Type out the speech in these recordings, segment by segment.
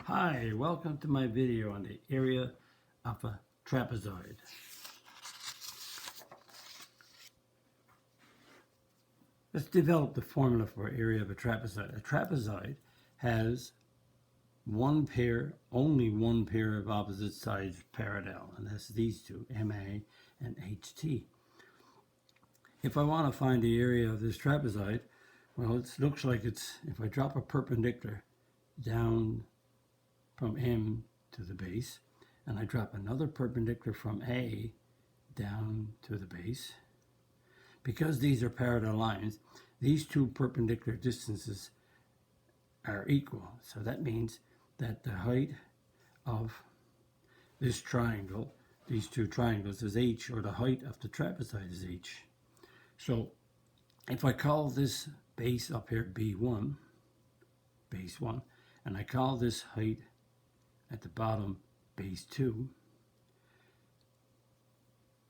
Hi, welcome to my video on the area of a trapezoid. Let's develop the formula for area of a trapezoid. A trapezoid has only one pair of opposite sides parallel, and that's these two, MA and HT. If I want to find the area of this trapezoid, well, it looks like it's, if I drop a perpendicular down from M to the base, and I drop another perpendicular from A down to the base. Because these are parallel lines, these two perpendicular distances are equal. So that means that the height of this triangle, these two triangles, is h, or the height of the trapezoid is h. So if I call this base up here B1, base 1, and I call this height at the bottom base 2,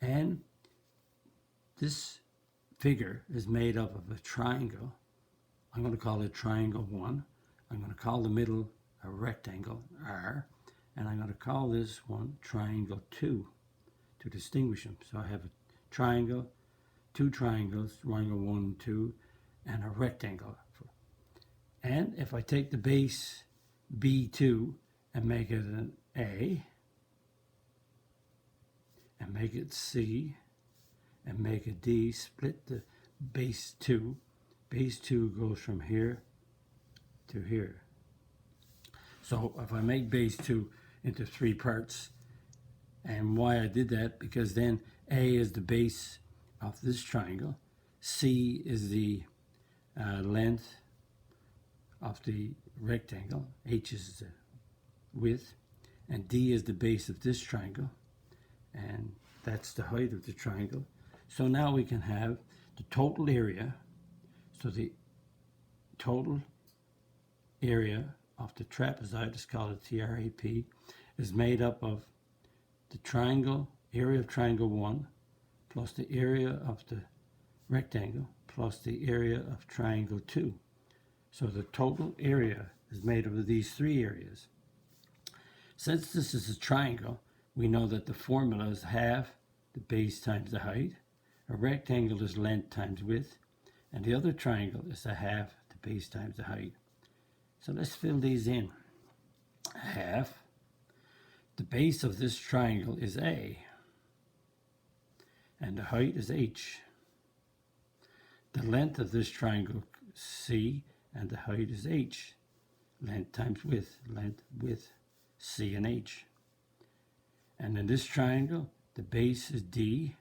and this figure is made up of a triangle. I'm going to call it triangle 1. I'm going to call the middle a rectangle, R, and I'm going to call this one triangle 2 to distinguish them. So I have a triangle, two triangles, triangle 1, 2, and a rectangle. And if I take the base B2 and make it an A, and make it C, and make it D, split the base 2. Base 2 goes from here to here. So if I make base 2 into 3 parts, and why I did that, because then A is the base of this triangle, C is the length of the rectangle, H is the width, and D is the base of this triangle, and that's the height of the triangle. So now we can have the total area. So the total area of the trapezoid, is called a TRAP, is made up of the triangle, area of triangle 1, plus the area of the rectangle, plus the area of triangle 2. So the total area is made up of these three areas. Since this is a triangle, we know that the formula is half the base times the height. A rectangle is length times width, and the other triangle is a half the base times the height. So let's fill these in. Half. The base of this triangle is A, and the height is H. The length of this triangle C, and the height is H. Length times width, C and H. And in this triangle, the base is D,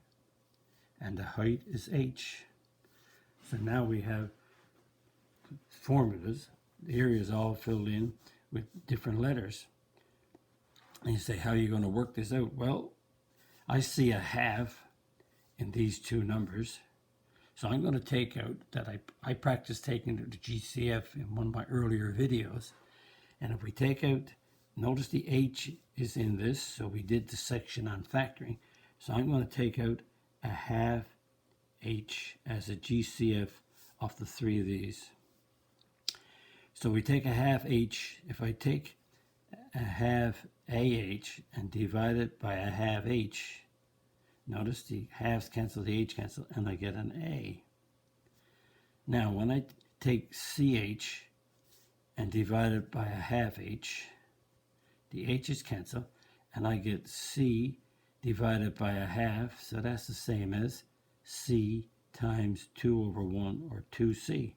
and the height is H. So now we have formulas. The area is all filled in with different letters. And you say, how are you going to work this out? Well, I see a half in these two numbers. So I'm going to take out that I practiced taking the GCF in one of my earlier videos. And if we take out, notice the H is in this, so we did the section on factoring. So I'm going to take out a half H as a GCF of the three of these. So we take a half H. If I take a half AH and divide it by a half H, notice the halves cancel, the H cancel, and I get an A. Now when I take CH and divide it by a half H, the H's cancel, and I get C divided by a half, so that's the same as C times 2 over 1, or 2C.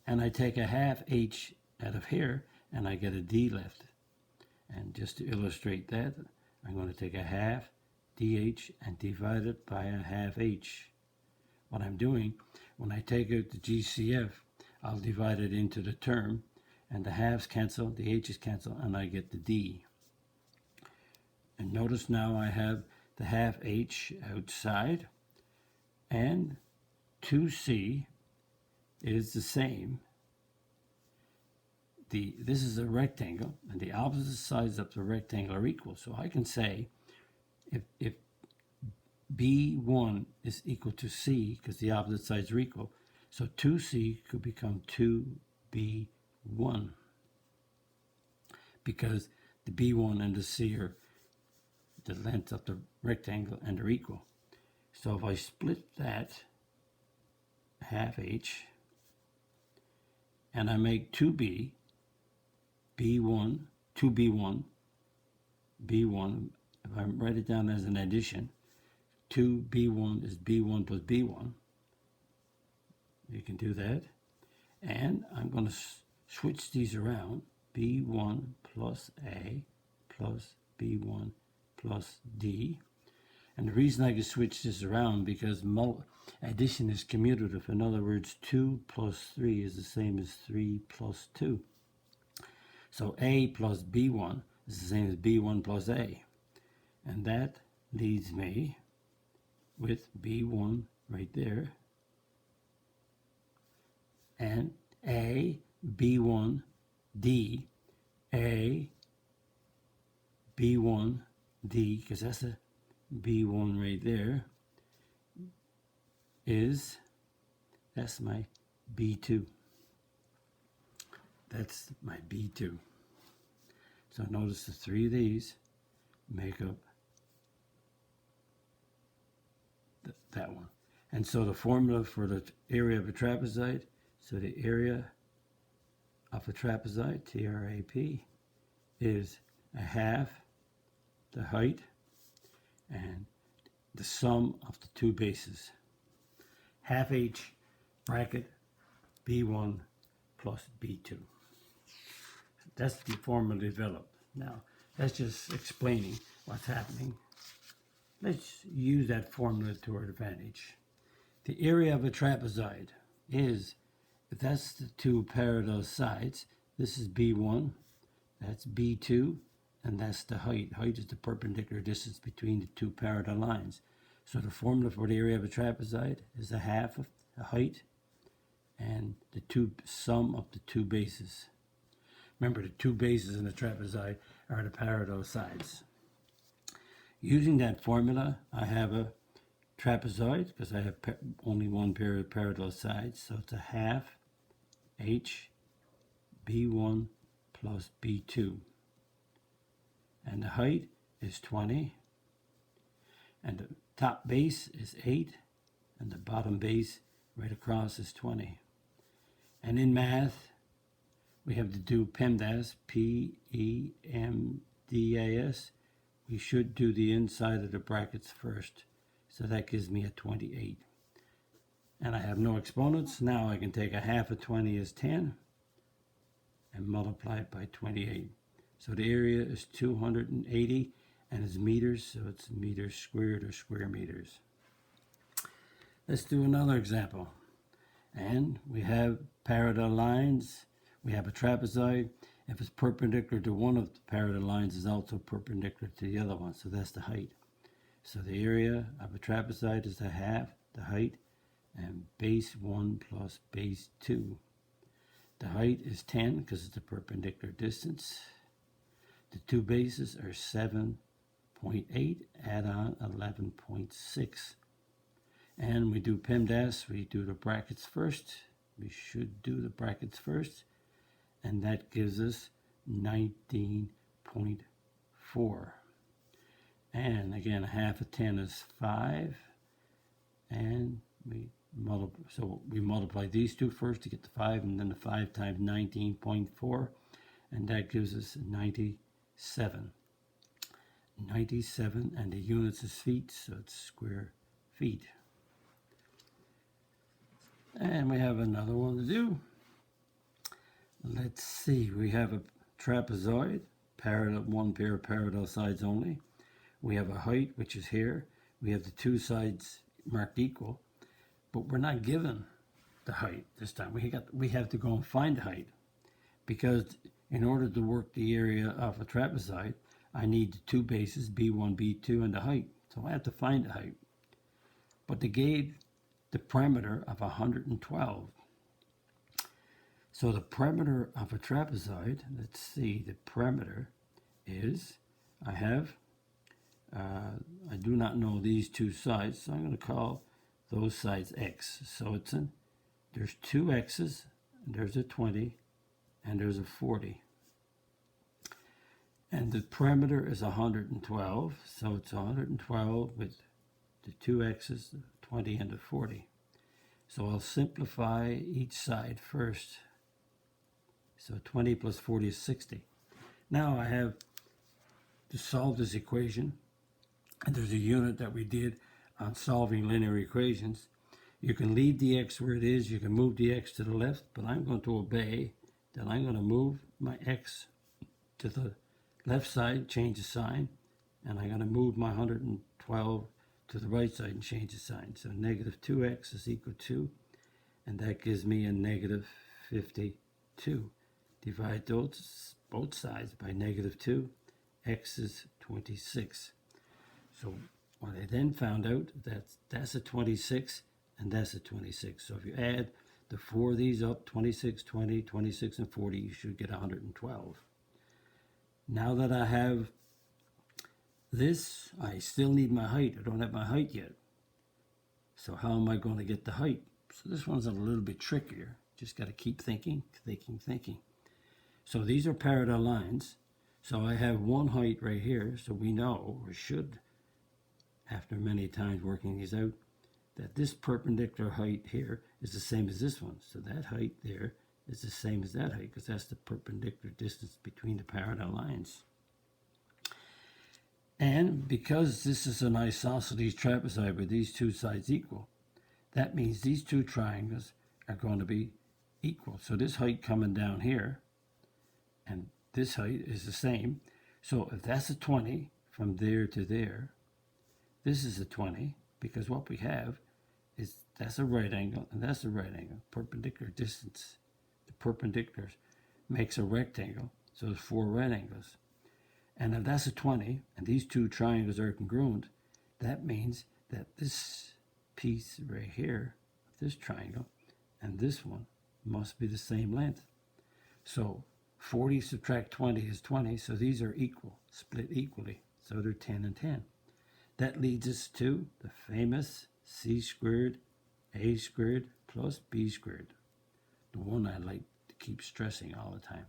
And I take a half H out of here, and I get a D left. And just to illustrate that, I'm going to take a half DH and divide it by a half H. What I'm doing, when I take out the GCF, I'll divide it into the term, and the halves cancel, the H's cancel, and I get the D. And notice now I have the half H outside, and 2C is the same. This is a rectangle, and the opposite sides of the rectangle are equal. So I can say if B1 is equal to C, because the opposite sides are equal, so 2C could become 2B1. 1, because the B1 and the C are the length of the rectangle and they're equal. So if I split that half H and I make 2B, B1, 2B1, B1, if I write it down as an addition, 2B1 is B1 plus B1. You can do that. And I'm going to switch these around. B1 plus A plus B1 plus D. And the reason I can switch this around because addition is commutative. In other words, 2 plus 3 is the same as 3 plus 2. So A plus B1 is the same as B1 plus A. And that leaves me with B1 right there. And A, B1, D, A, B1, D, because that's a B1 right there, that's my B2. That's my B2. So notice the three of these make up that one. And so the formula for the area of a trapezoid, so the area of a trapezoid, TRAP, is a half the height and the sum of the two bases. Half H bracket B1 plus B2. That's the formula developed. Now, that's just explaining what's happening. Let's use that formula to our advantage. The area of a trapezoid is, if that's the two parallel sides, this is B1, that's B2, and that's the height. Height is the perpendicular distance between the two parallel lines. So the formula for the area of a trapezoid is a half of the height and the sum of the two bases. Remember, the two bases in a trapezoid are the parallel sides. Using that formula, I have a trapezoid because I have only one pair of parallel sides. So it's a half H B1 plus B2. And the height is 20. And the top base is 8. And the bottom base right across is 20. And in math, we have to do PEMDAS, P-E-M-D-A-S. We should do the inside of the brackets first. So that gives me a 28. And I have no exponents. Now I can take a half of 20 is 10 and multiply it by 28. So the area is 280 and it's meters, so it's meters squared or square meters. Let's do another example. And we have parallel lines. We have a trapezoid. If it's perpendicular to one of the parallel lines, it's also perpendicular to the other one. So that's the height. So the area of a trapezoid is a half the height and base 1 plus base 2. The height is 10 because it's a perpendicular distance. The two bases are 7.8, add on 11.6. And we do PEMDAS, we do the brackets first. We should do the brackets first. And that gives us 19.4. And again, a half of 10 is 5. And we multiply these two first to get the 5, and then the 5 times 19.4. And that gives us 97. 97, and the units is feet, so it's square feet. And we have another one to do. Let's see, we have a trapezoid, one pair of parallel sides only. We have a height, which is here. We have the two sides marked equal, but we're not given the height this time. We have to go and find the height, because in order to work the area of a trapezoid, I need the two bases, B1, B2, and the height. So I have to find the height. But they gave the perimeter of 112. So the perimeter of a trapezoid, let's see, the perimeter is, I do not know these two sides, so I'm going to call those sides X. So there's two X's, and there's a 20, and there's a 40. And the perimeter is 112, so it's 112 with the two x's, the 20 and the 40. So I'll simplify each side first. So 20 plus 40 is 60. Now I have to solve this equation, and there's a unit that we did on solving linear equations. You can leave the x where it is, you can move the x to the left, but I'm going to obey that I'm going to move my x to the left side, change the sign, and I'm going to move my 112 to the right side and change the sign. So negative 2x is equal to, and that gives me a negative 52. Divide those both sides by negative 2, x is 26. So what I then found out, that's a 26 and that's a 26. So if you add the four of these up, 26, 20, 26, and 40, you should get 112. Now that I have this, I still need my height. I don't have my height yet. So how am I going to get the height? So this one's a little bit trickier. Just got to keep thinking. So these are parallel lines. So I have one height right here. So we know, or should, after many times working these out, that this perpendicular height here is the same as this one. So that height there is the same as that height, because that's the perpendicular distance between the parallel lines. And because this is an isosceles trapezoid with these two sides equal, that means these two triangles are going to be equal. So this height coming down here and this height is the same. So if that's a 20 from there to there, this is a 20, because what we have is that's a right angle and that's a right angle. Perpendicular distance, the perpendiculars makes a rectangle, so there's four right angles. And if that's a 20 and these two triangles are congruent, that means that this piece right here, this triangle, and this one must be the same length. So 40 subtract 20 is 20, so these are equal, split equally. So they're 10 and 10. That leads us to the famous c squared a squared plus b squared, the one I like to keep stressing all the time.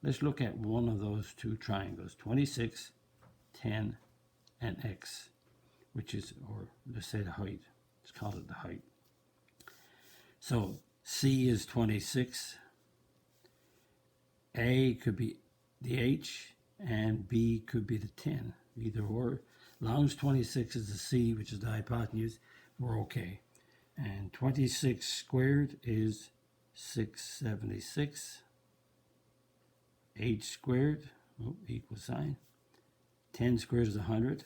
Let's look at one of those two triangles, 26, 10, and x, which is, or let's say the height. Let's call it the height. So C is 26. A could be the h, and B could be the 10, either or. As long as 26 is the C, which is the hypotenuse, we're okay. And 26 squared is 676. H squared, equal sign. 10 squared is 100.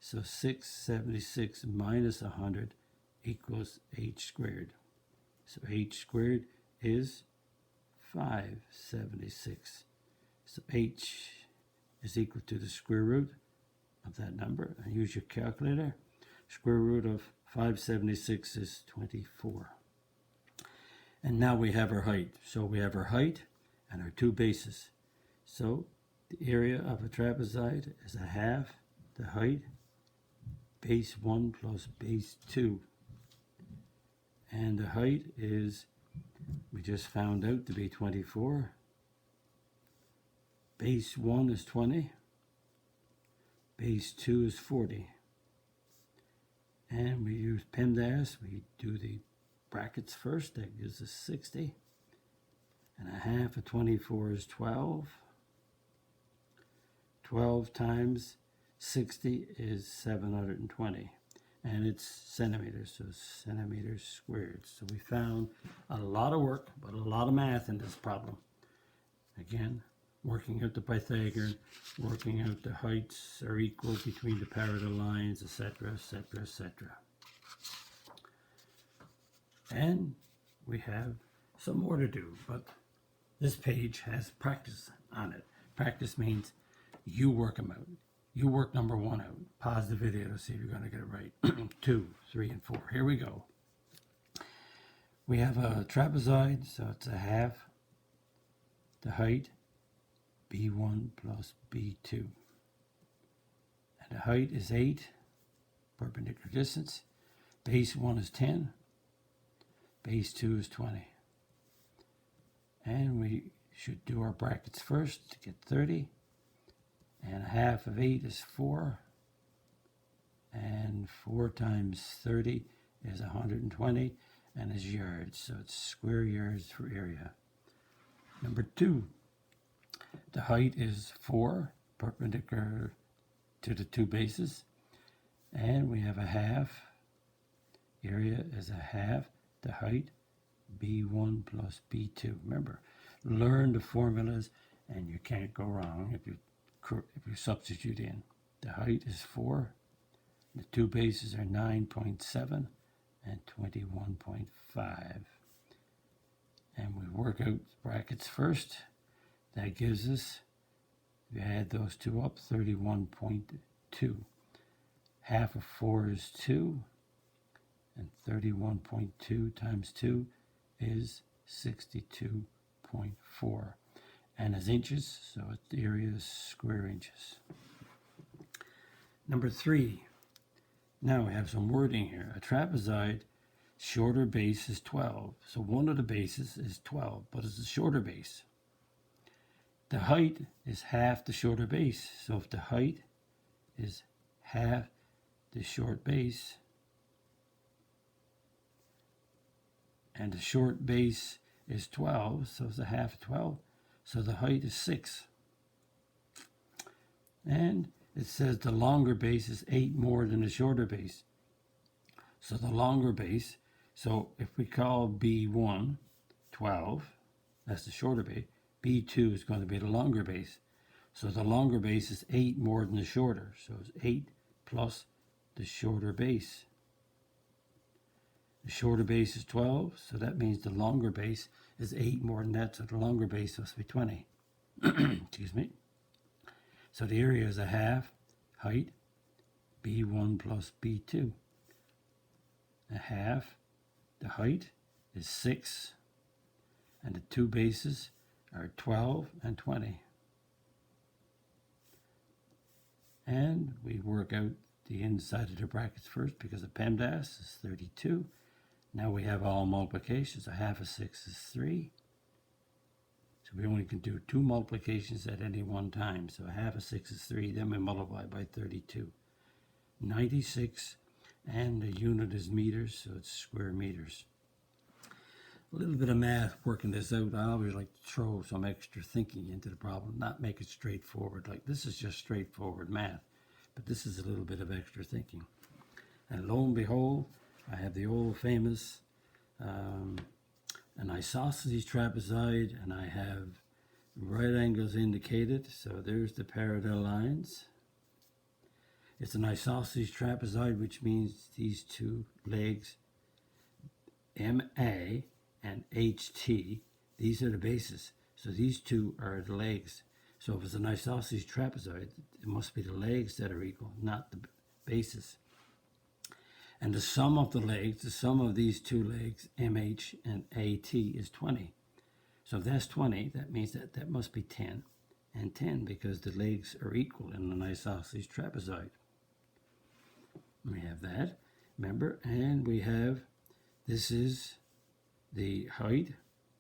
So 676 minus 100 equals h squared. So h squared is 576. So h is equal to the square root of that number. And use your calculator. Square root of 576 is 24. And now we have our height. So we have our height and our two bases. So the area of a trapezoid is a half the height, base 1 plus base 2. And the height is, we just found out to be 24. Base 1 is 20. Base 2 is 40. And we use PEMDAS. We do the brackets first. That gives us 60. And a half of 24 is 12. 12 times 60 is 720. And it's centimeters, so centimeters squared. So we found a lot of work, but a lot of math in this problem. Again, working out the Pythagorean, working out the heights are equal between the parallel lines, etc., etc., etc. And we have some more to do, but this page has practice on it. Practice means you work them out. You work number 1 out. Pause the video to see if you're going to get it right. 2, 3, and 4. Here we go. We have a trapezoid, so it's a half the height, b1 plus b2. And the height is 8, perpendicular distance. Base 1 is 10. Base 2 is 20. And we should do our brackets first to get 30. And a half of 8 is 4. And 4 times 30 is 120 and is yards. So it's square yards for area. Number 2, the height is 4, perpendicular to the two bases. And we have a half. Area is a half the height, B1 plus B2. Remember, learn the formulas and you can't go wrong if you substitute in. The height is 4. The two bases are 9.7 and 21.5. And we work out brackets first. That gives us, if you add those two up, 31.2. Half of 4 is 2. And 31.2 times 2 is 62.4. And as inches, so the area is square inches. Number 3. Now we have some wording here. A trapezoid shorter base is 12. So one of the bases is 12, but it's a shorter base. The height is half the shorter base. So if the height is half the short base, and the short base is 12, so it's a half of 12, so the height is 6. And it says the longer base is 8 more than the shorter base. So the longer base, so if we call B1 12, that's the shorter base, B2 is going to be the longer base. So the longer base is 8 more than the shorter. So it's 8 plus the shorter base. The shorter base is 12, so that means the longer base is 8 more than that, so the longer base must be 20. Excuse me. So the area is a half height, B1 plus B2. A half, the height is 6, and the two bases are 12 and 20. And we work out the inside of the brackets first because the PEMDAS is 32. Now we have all multiplications. A half of 6 is 3. So we only can do 2 multiplications at any one time. So a half of 6 is 3. Then we multiply by 32. 96. And the unit is meters, so it's square meters. A little bit of math working this out. I always like to throw some extra thinking into the problem, not make it straightforward. Like this is just straightforward math, but this is a little bit of extra thinking. And lo and behold, I have the old famous an isosceles trapezoid, and I have right angles indicated. So there's the parallel lines. It's an isosceles trapezoid, which means these two legs, MA and HT, these are the bases. So these two are the legs. So if it's an isosceles trapezoid, it must be the legs that are equal, not the bases. And the sum of the legs, the sum of these two legs, MH and AT, is 20. So if that's 20, that means that must be 10 and 10 because the legs are equal in an isosceles trapezoid. We have that, remember, and we have, this is the height,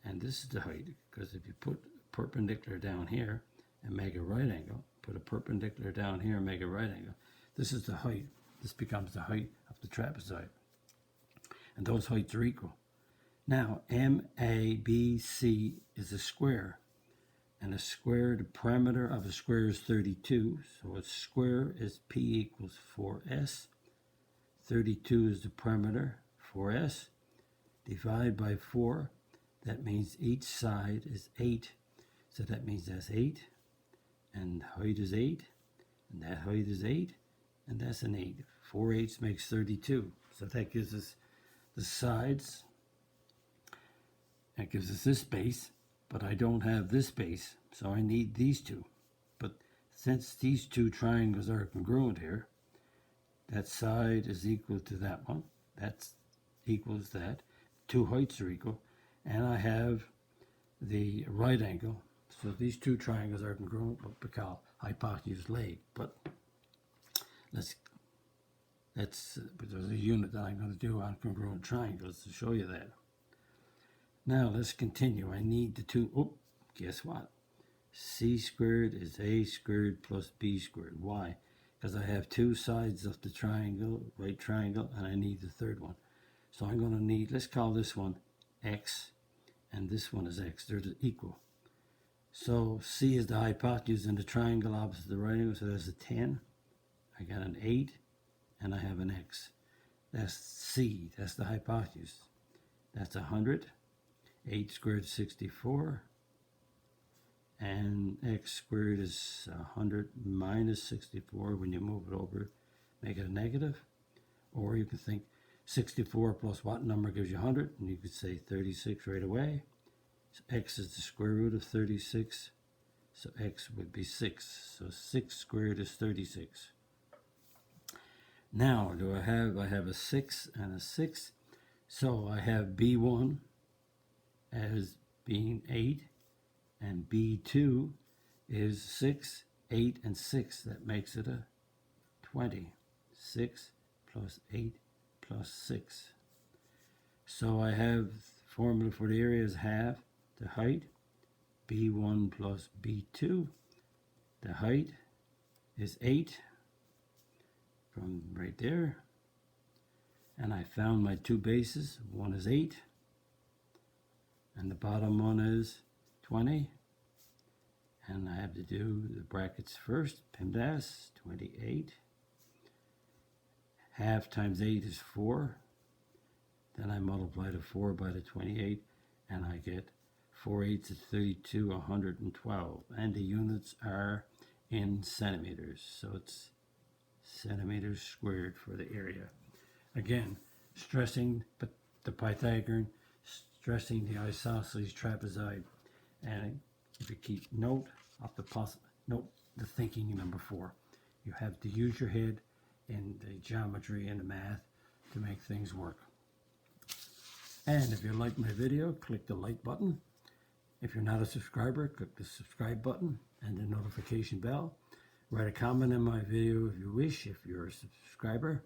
and this is the height, because if you put a perpendicular down here and make a right angle, put a perpendicular down here and make a right angle, this is the height. This becomes the height of the trapezoid. And those heights are equal. Now, MABC is a square. And a square, the perimeter of a square is 32. So a square is P equals 4S. 32 is the perimeter, 4S. Divide by 4. That means each side is 8. So that means that's 8. And height is 8. And that height is 8. And that's an 8. 4 eighths makes 32. So that gives us the sides. That gives us this base. But I don't have this base. So I need these two. But since these two triangles are congruent here, that side is equal to that one. That equals that. Two heights are equal. And I have the right angle. So these two triangles are congruent, what we call hypotenuse leg. But there's a unit that I'm going to do on congruent triangles to show you that. Now let's continue. I need the two, guess what? C squared is A squared plus B squared. Why? Because I have two sides of the triangle, right triangle, and I need the third one. So I'm going to need, let's call this one X, and this one is X. They're equal. So C is the hypotenuse in the triangle opposite the right angle, so there's a 10. I got an 8, and I have an X. That's C, that's the hypotenuse. That's 100. 8 squared is 64. And X squared is 100 minus 64. When you move it over, make it a negative. Or you can think 64 plus what number gives you 100? And you could say 36 right away. So X is the square root of 36. So X would be 6. So 6 squared is 36. Now, I have a 6 and a 6. So I have B1 as being 8, and B2 is 6, 8, and 6. That makes it a 20. 6 plus 8 plus 6. So I have formula for the area is half the height, B1 plus B2. The height is 8 from right there. And I found my two bases. One is 8, and the bottom one is 20. And I have to do the brackets first. PEMDAS, 28. Half times 8 is 4. Then I multiply the 4 by the 28, and I get 4 eighths is 32, 112. And the units are in centimeters. So it's centimeters squared for the area. Again, stressing the Pythagorean, stressing the isosceles trapezoid. And if you keep note of the thinking in number 4. You have to use your head in the geometry and the math to make things work. And if you like my video, click the like button. If you're not a subscriber, click the subscribe button and the notification bell. Write a comment in my video if you wish, if you're a subscriber.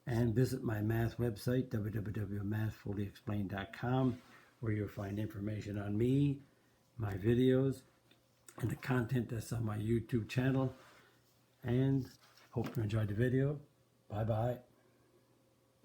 And visit my math website, www.mathfullyexplained.com, where you'll find information on me, my videos, and the content that's on my YouTube channel. And hope you enjoyed the video. Bye-bye.